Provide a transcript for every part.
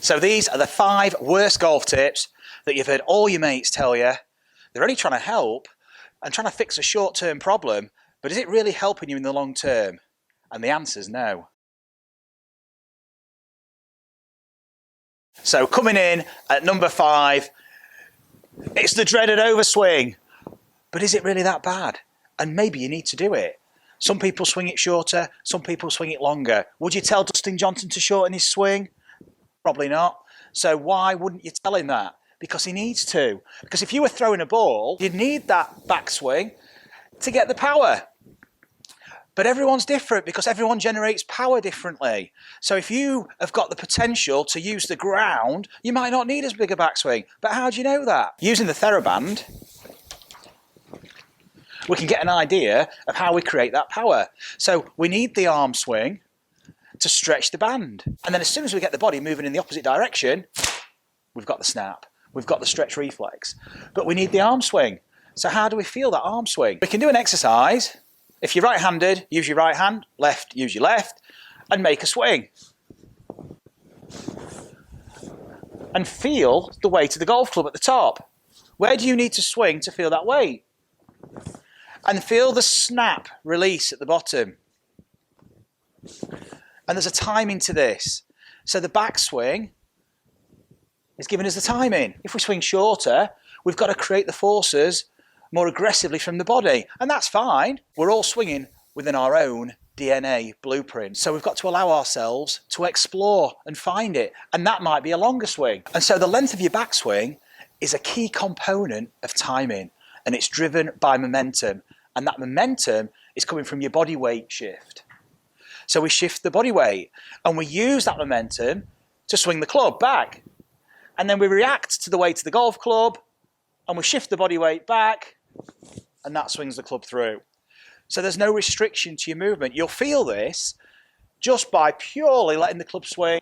So these are the 5 worst golf tips that you've heard all your mates tell you. They're only trying to help and trying to fix a short-term problem, but is it really helping you in the long term? And the answer is no. So coming in at number 5, it's the dreaded overswing. But is it really that bad? And maybe you need to do it. Some people swing it shorter, some people swing it longer. Would you tell Dustin Johnson to shorten his swing? Probably not. So why wouldn't you tell him that? Because he needs to. Because if you were throwing a ball, you'd need that backswing to get the power. But everyone's different because everyone generates power differently. So if you have got the potential to use the ground, you might not need as big a backswing. But how do you know that? Using the TheraBand, we can get an idea of how we create that power. So we need the arm swing to stretch the band. And then as soon as we get the body moving in the opposite direction, we've got the snap. We've got the stretch reflex. But we need the arm swing. So how do we feel that arm swing? We can do an exercise. If you're right-handed, use your right hand. Left, use your left. And make a swing. And feel the weight of the golf club at the top. Where do you need to swing to feel that weight? And feel the snap release at the bottom. And there's a timing to this. So the backswing is giving us the timing. If we swing shorter, we've got to create the forces more aggressively from the body. And that's fine. We're all swinging within our own DNA blueprint. So we've got to allow ourselves to explore and find it. And that might be a longer swing. And so the length of your backswing is a key component of timing. And it's driven by momentum. And that momentum is coming from your body weight shift. So we shift the body weight and we use that momentum to swing the club back. And then we react to the weight of the golf club and we shift the body weight back and that swings the club through. So there's no restriction to your movement. You'll feel this just by purely letting the club swing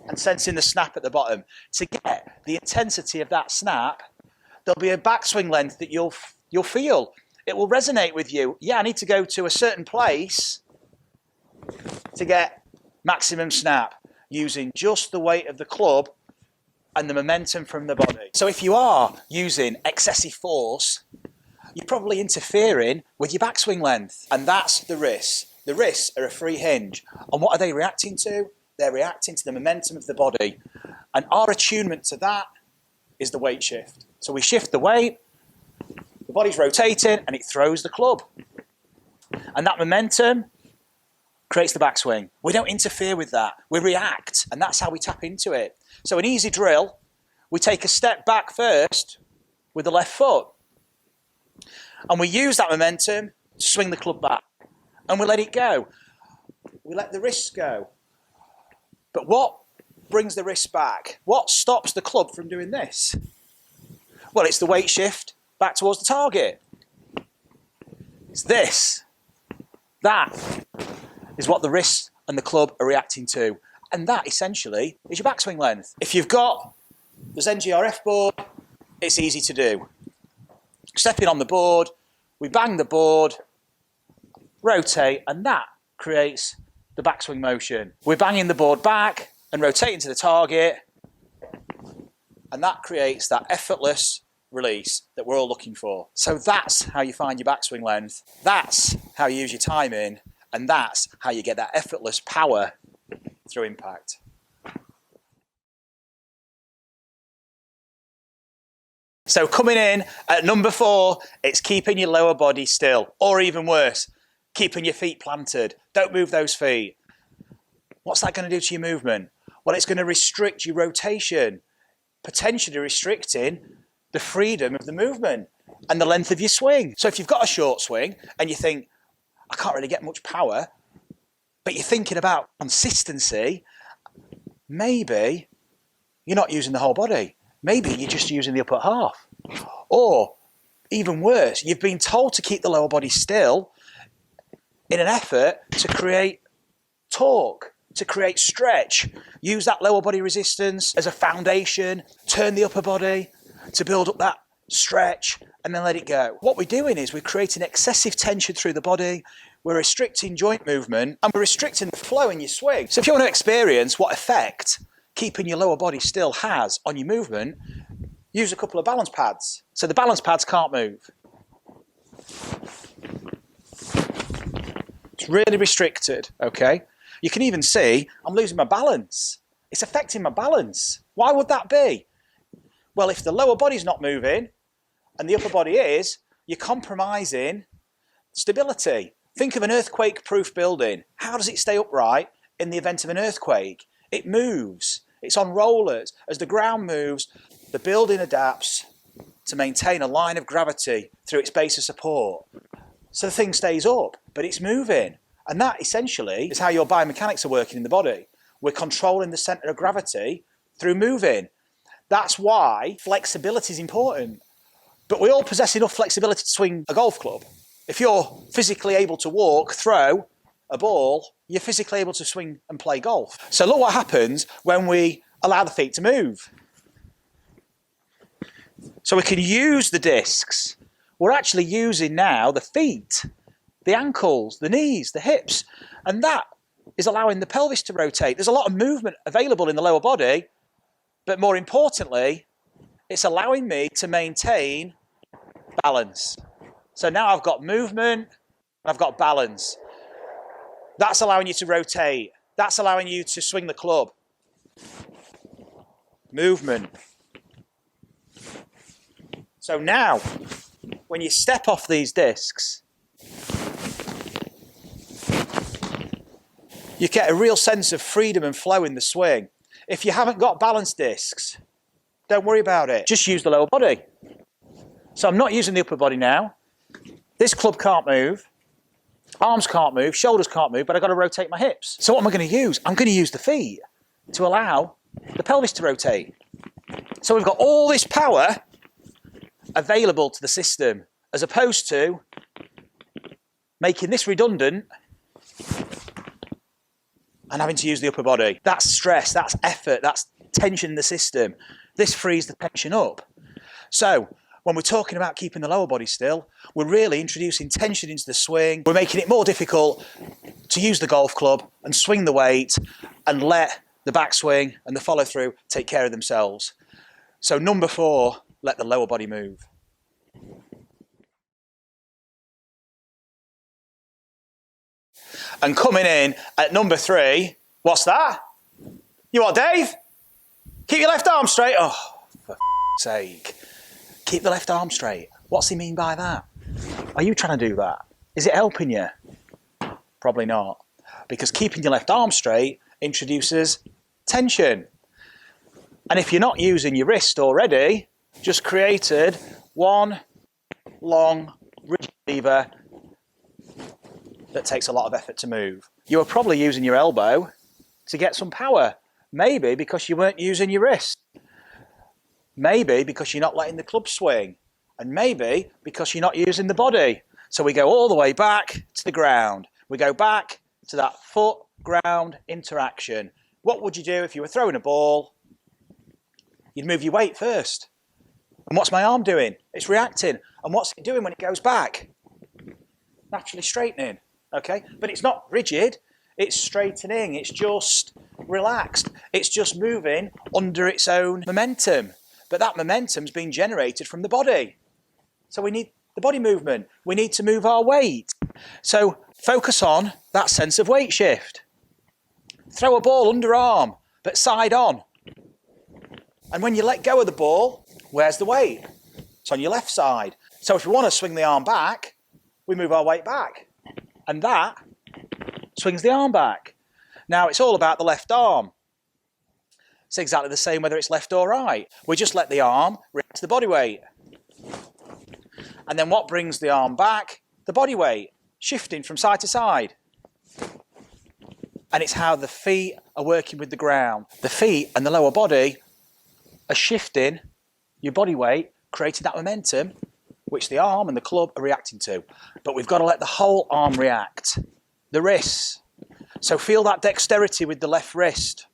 and sensing the snap at the bottom. To get the intensity of that snap, there'll be a backswing length that you'll feel. It will resonate with you. Yeah, I need to go to a certain place to get maximum snap using just the weight of the club and the momentum from the body. So if you are using excessive force, you're probably interfering with your backswing length. And that's the wrists. The wrists are a free hinge. And what are they reacting to? They're reacting to the momentum of the body. And our attunement to that is the weight shift. So we shift the weight, the body's rotating, and it throws the club. And that momentum creates the backswing. We don't interfere with that. We react, and that's how we tap into it. So an easy drill, we take a step back first with the left foot. And we use that momentum to swing the club back. And we let it go. We let the wrists go. But what brings the wrists back? What stops the club from doing this? Well, it's the weight shift back towards the target. It's this. That is what the wrists and the club are reacting to. And that, essentially, is your backswing length. If you've got the Zen GRF board, it's easy to do. Stepping on the board, we bang the board, rotate, and that creates the backswing motion. We're banging the board back and rotating to the target, and that creates that effortless release that we're all looking for. So that's how you find your backswing length. That's how you use your timing. And that's how you get that effortless power through impact. So coming in at number 4, it's keeping your lower body still. Or even worse, keeping your feet planted. Don't move those feet. What's that going to do to your movement? Well, it's going to restrict your rotation, potentially restricting the freedom of the movement and the length of your swing. So if you've got a short swing and you think, I can't really get much power, but you're thinking about consistency, maybe you're not using the whole body. Maybe you're just using the upper half. Or, even worse, you've been told to keep the lower body still in an effort to create torque, to create stretch. Use that lower body resistance as a foundation, turn the upper body to build up that stretch, and then let it go. What we're doing is we're creating excessive tension through the body, we're restricting joint movement, and we're restricting the flow in your swing. So if you want to experience what effect keeping your lower body still has on your movement, use a couple of balance pads. So the balance pads can't move. It's really restricted, okay? You can even see I'm losing my balance. It's affecting my balance. Why would that be? Well, if the lower body's not moving and the upper body is, you're compromising stability. Think of an earthquake-proof building. How does it stay upright in the event of an earthquake? It moves. It's on rollers. As the ground moves, the building adapts to maintain a line of gravity through its base of support. So the thing stays up, but it's moving. And that essentially is how your biomechanics are working in the body. We're controlling the centre of gravity through moving. That's why flexibility is important. But we all possess enough flexibility to swing a golf club. If you're physically able to walk, throw a ball, you're physically able to swing and play golf. So look what happens when we allow the feet to move. So we can use the discs. We're actually using now the feet, the ankles, the knees, the hips, and that is allowing the pelvis to rotate. There's a lot of movement available in the lower body, but more importantly, it's allowing me to maintain balance. So now I've got movement, I've got balance. That's allowing you to rotate. That's allowing you to swing the club. Movement. So now, when you step off these discs, you get a real sense of freedom and flow in the swing. If you haven't got balance discs, don't worry about it. Just use the lower body. So I'm not using the upper body now. This club can't move. Arms can't move, shoulders can't move, but I've got to rotate my hips. So what am I going to use? I'm going to use the feet to allow the pelvis to rotate. So we've got all this power available to the system, as opposed to making this redundant and having to use the upper body. That's stress, that's effort, that's tension in the system. This frees the tension up. So when we're talking about keeping the lower body still, we're really introducing tension into the swing. We're making it more difficult to use the golf club and swing the weight and let the backswing and the follow through take care of themselves. So number 4, let the lower body move. And coming in at number 3, what's that? You what, Dave? Keep your left arm straight. Oh, for sake. Keep the left arm straight. What's he mean by that? Are you trying to do that? Is it helping you? Probably not. Because keeping your left arm straight introduces tension. And if you're not using your wrist already, just created one long rigid lever that takes a lot of effort to move. You were probably using your elbow to get some power. Maybe because you weren't using your wrist. Maybe because you're not letting the club swing. And maybe because you're not using the body. So we go all the way back to the ground. We go back to that foot-ground interaction. What would you do if you were throwing a ball? You'd move your weight first. And what's my arm doing? It's reacting. And what's it doing when it goes back? Naturally straightening. Okay? But it's not rigid. It's straightening. It's just relaxed. It's just moving under its own momentum. But that momentum's being generated from the body. So we need the body movement. We need to move our weight. So focus on that sense of weight shift. Throw a ball underarm, but side on. And when you let go of the ball, where's the weight? It's on your left side. So if we want to swing the arm back, we move our weight back. And that swings the arm back. Now it's all about the left arm. It's exactly the same whether it's left or right. We just let the arm react to the body weight. And then what brings the arm back? The body weight, shifting from side to side. And it's how the feet are working with the ground. The feet and the lower body are shifting your body weight, creating that momentum, which the arm and the club are reacting to. But we've got to let the whole arm react. The wrists. So feel that dexterity with the left wrist.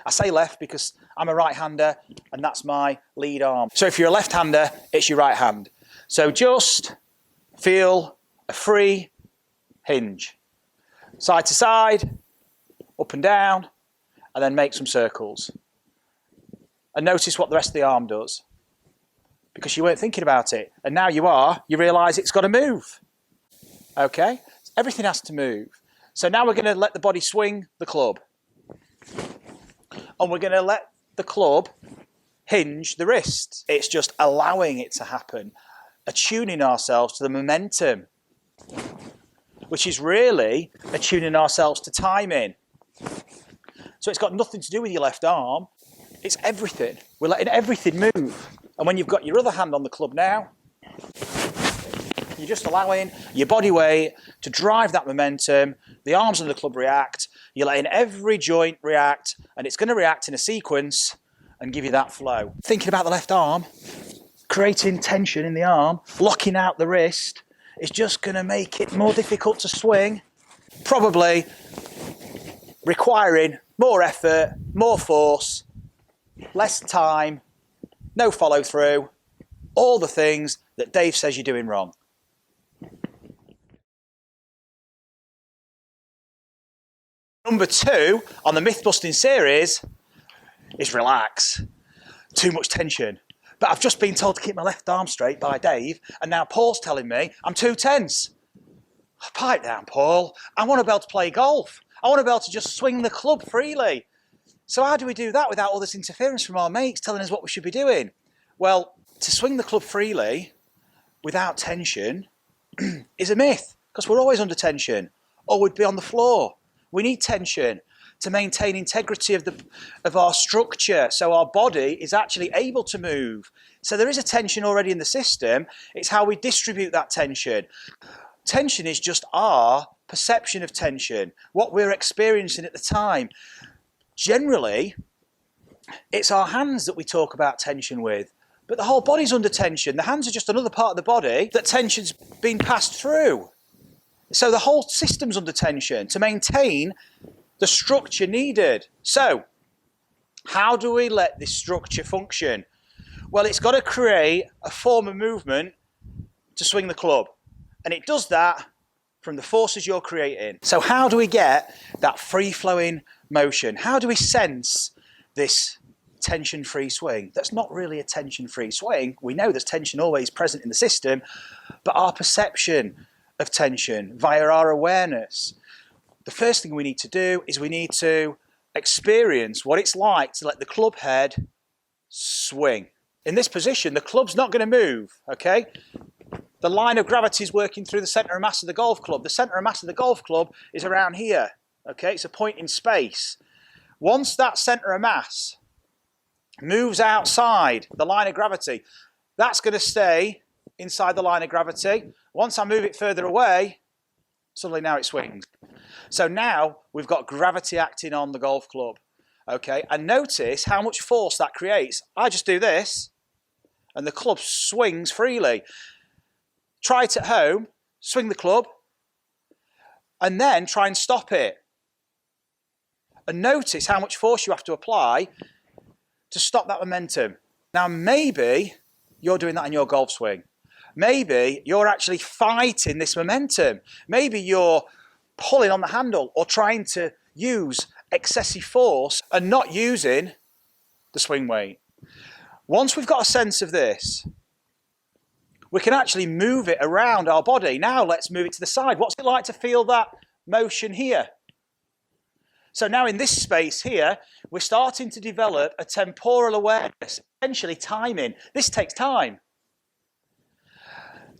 I say left because I'm a right-hander and that's my lead arm. So if you're a left-hander, it's your right hand. So just feel a free hinge. Side to side, up and down, and then make some circles. And notice what the rest of the arm does. Because you weren't thinking about it. And now you are, you realise it's got to move. Okay? Everything has to move. So now we're going to let the body swing the club. And we're going to let the club hinge the wrist. It's just allowing it to happen. Attuning ourselves to the momentum. Which is really attuning ourselves to timing. So it's got nothing to do with your left arm. It's everything. We're letting everything move. And when you've got your other hand on the club now, you're just allowing your body weight to drive that momentum. The arms on the club react. You're letting every joint react, and it's going to react in a sequence and give you that flow. Thinking about the left arm, creating tension in the arm, locking out the wrist, is just going to make it more difficult to swing, probably requiring more effort, more force, less time, no follow through, all the things that Dave says you're doing wrong. Number 2 on the myth busting series is relax. Too much tension. But I've just been told to keep my left arm straight by Dave, and now Paul's telling me I'm too tense. Pipe down, Paul. I want to be able to play golf. I want to be able to just swing the club freely. So how do we do that without all this interference from our mates telling us what we should be doing? Well, to swing the club freely without tension is a myth, because we're always under tension, or we'd be on the floor. We need tension to maintain integrity of our structure, so our body is actually able to move. So there is a tension already in the system. It's how we distribute that tension. Tension is just our perception of tension, what we're experiencing at the time. Generally, it's our hands that we talk about tension with, but the whole body's under tension. The hands are just another part of the body that tension's been passed through. So the whole system's under tension to maintain the structure needed. So, how do we let this structure function? Well, it's got to create a form of movement to swing the club. And it does that from the forces you're creating. So how do we get that free-flowing motion? How do we sense this tension-free swing? That's not really a tension-free swing. We know there's tension always present in the system, but our perception of tension via our awareness. The first thing we need to do is we need to experience what it's like to let the club head swing. In this position, the club's not going to move, okay? The line of gravity is working through the centre of mass of the golf club. The centre of mass of the golf club is around here, okay? It's a point in space. Once that centre of mass moves outside the line of gravity, that's going to stay inside the line of gravity. Once I move it further away, suddenly now it swings. So now we've got gravity acting on the golf club, okay? And notice how much force that creates. I just do this, and the club swings freely. Try it at home, swing the club, and then try and stop it. And notice how much force you have to apply to stop that momentum. Now, maybe you're doing that in your golf swing. Maybe you're actually fighting this momentum. Maybe you're pulling on the handle or trying to use excessive force and not using the swing weight. Once we've got a sense of this, we can actually move it around our body. Now let's move it to the side. What's it like to feel that motion here? So now in this space here, we're starting to develop a temporal awareness, essentially timing. This takes time.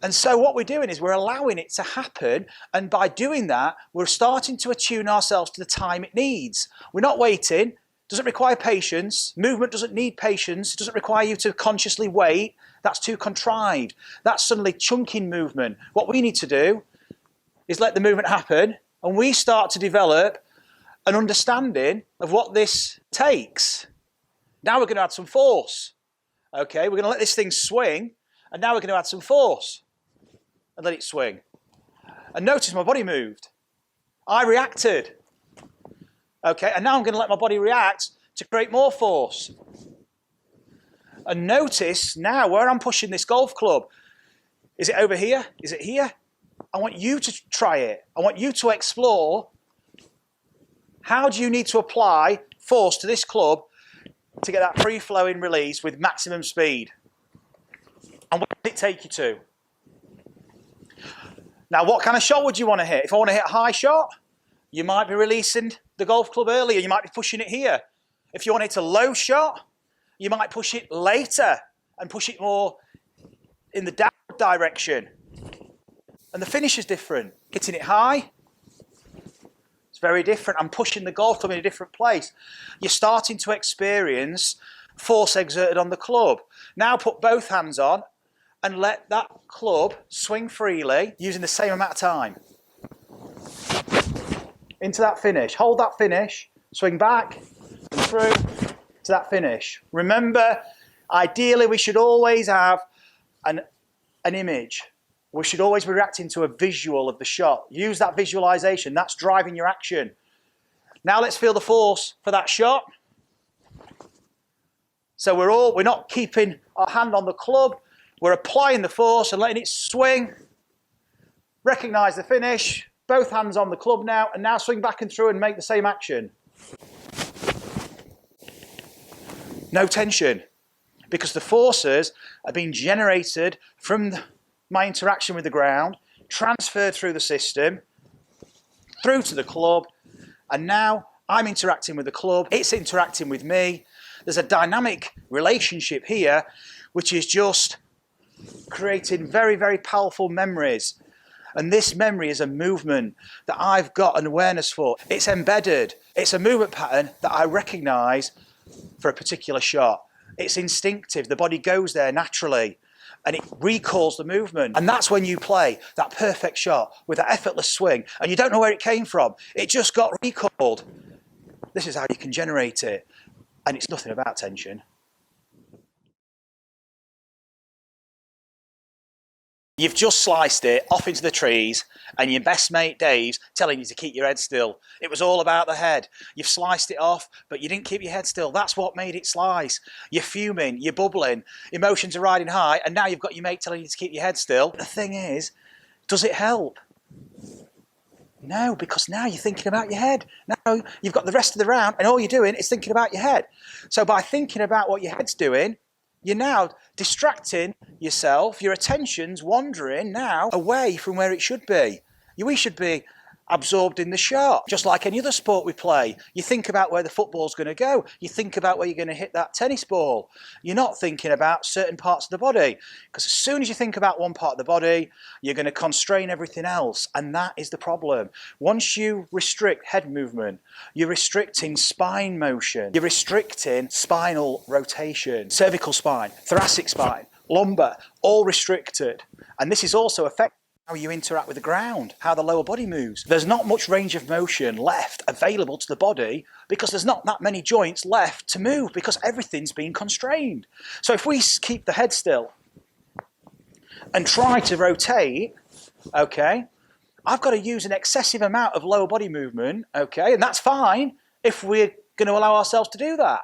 And so what we're doing is we're allowing it to happen, and by doing that, we're starting to attune ourselves to the time it needs. We're not waiting. It doesn't require patience. Movement doesn't need patience. It doesn't require you to consciously wait. That's too contrived. That's suddenly chunking movement. What we need to do is let the movement happen, and we start to develop an understanding of what this takes. Now we're going to add some force. Okay, we're going to let this thing swing, and now we're going to add some force. And let it swing. And notice my body moved. I reacted. Okay, and now I'm going to let my body react to create more force. And notice now where I'm pushing this golf club. Is it over here? Is it here? I want you to try it. I want you to explore how do you need to apply force to this club to get that free-flowing release with maximum speed. And where does it take you to? Now, what kind of shot would you want to hit? If I want to hit a high shot, you might be releasing the golf club earlier. You might be pushing it here. If you want to hit a low shot, you might push it later and push it more in the downward direction. And the finish is different. Hitting it high, it's very different. I'm pushing the golf club in a different place. You're starting to experience force exerted on the club. Now put both hands on and let that club swing freely using the same amount of time. Into that finish. Hold that finish. Swing back and through to that finish. Remember, ideally we should always have an image. We should always be reacting to a visual of the shot. Use that visualization. That's driving your action. Now let's feel the force for that shot. So we're not keeping our hand on the club. We're applying the force and letting it swing. Recognize the finish. Both hands on the club now, and now swing back and through and make the same action. No tension, because the forces are being generated from my interaction with the ground, transferred through the system, through to the club, and now I'm interacting with the club, it's interacting with me. There's a dynamic relationship here, which is just creating very, very powerful memories. And this memory is a movement that I've got an awareness for. It's embedded. It's a movement pattern that I recognize for a particular shot. It's instinctive. The body goes there naturally and it recalls the movement. And that's when you play that perfect shot with that effortless swing and you don't know where it came from. It just got recalled. This is how you can generate it. And it's nothing about tension. You've just sliced it off into the trees and your best mate Dave's telling you to keep your head still. It was all about the head. You've sliced it off, but you didn't keep your head still. That's what made it slice. You're fuming, you're bubbling, emotions are riding high, and now you've got your mate telling you to keep your head still. The thing is, does it help? No, because now you're thinking about your head. Now you've got the rest of the round and all you're doing is thinking about your head. So by thinking about what your head's doing, you're now distracting yourself, your attention's wandering now away from where it should be. We should be absorbed in the shot, just like any other sport we play. You think about where the football's going to go. You think about where you're going to hit that tennis ball. You're not thinking about certain parts of the body, because as soon as you think about one part of the body, you're going to constrain everything else, and that is the problem. Once you restrict head movement, you're restricting spine motion, you're restricting spinal rotation, cervical spine, thoracic spine, lumbar, all restricted. And this is also affecting how you interact with the ground, how the lower body moves. There's not much range of motion left available to the body because there's not that many joints left to move because everything's been constrained. So if we keep the head still and try to rotate, okay, I've got to use an excessive amount of lower body movement, okay, and that's fine if we're going to allow ourselves to do that.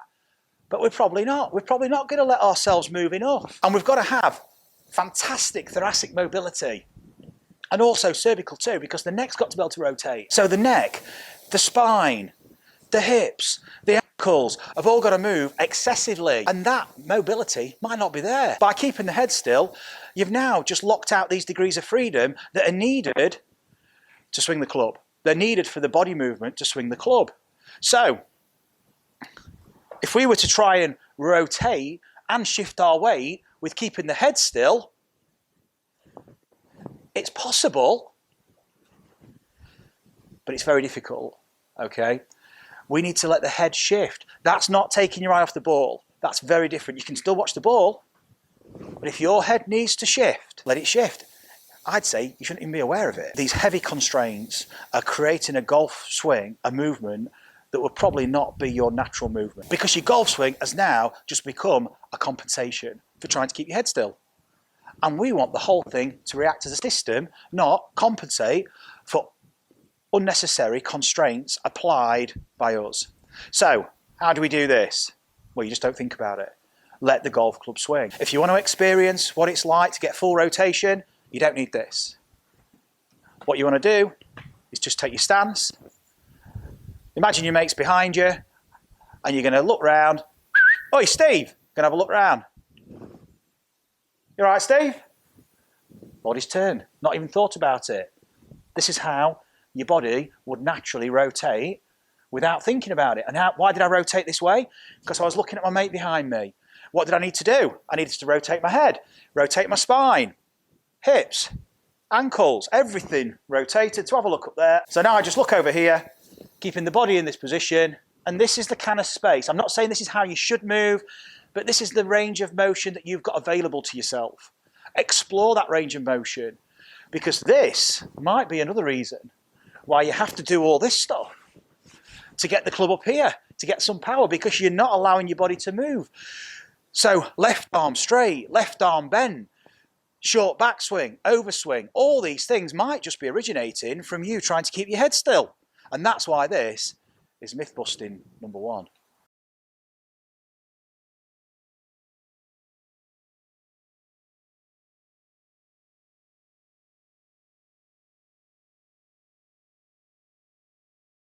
But we're probably not. We're probably not going to let ourselves move enough. And we've got to have fantastic thoracic mobility. And also cervical too, because the neck's got to be able to rotate. So the neck, the spine, the hips, the ankles have all got to move excessively. And that mobility might not be there. By keeping the head still, you've now just locked out these degrees of freedom that are needed to swing the club. They're needed for the body movement to swing the club. So if we were to try and rotate and shift our weight with keeping the head still, it's possible, but it's very difficult, okay? We need to let the head shift. That's not taking your eye off the ball. That's very different. You can still watch the ball, but if your head needs to shift, let it shift. I'd say you shouldn't even be aware of it. These heavy constraints are creating a golf swing, a movement that would probably not be your natural movement, because your golf swing has now just become a compensation for trying to keep your head still. And we want the whole thing to react as a system, not compensate for unnecessary constraints applied by us. So, how do we do this? Well, you just don't think about it. Let the golf club swing. If you want to experience what it's like to get full rotation, you don't need this. What you want to do is just take your stance. Imagine your mate's behind you, and you're going to look round. Oi, Steve, going to have a look round. You all right, Steve? Body's turned, not even thought about it. This is how your body would naturally rotate without thinking about it. And why did I rotate this way? Because I was looking at my mate behind me. What did I need to do? I needed to rotate my head, rotate my spine, hips, ankles, everything rotated. So have a look up there. So now I just look over here, keeping the body in this position, and this is the kind of space. I'm not saying this is how you should move, but this is the range of motion that you've got available to yourself. Explore that range of motion, because this might be another reason why you have to do all this stuff to get the club up here, to get some power, because you're not allowing your body to move. So left arm straight, left arm bend, short backswing, overswing, all these things might just be originating from you trying to keep your head still. And that's why this is myth busting number one.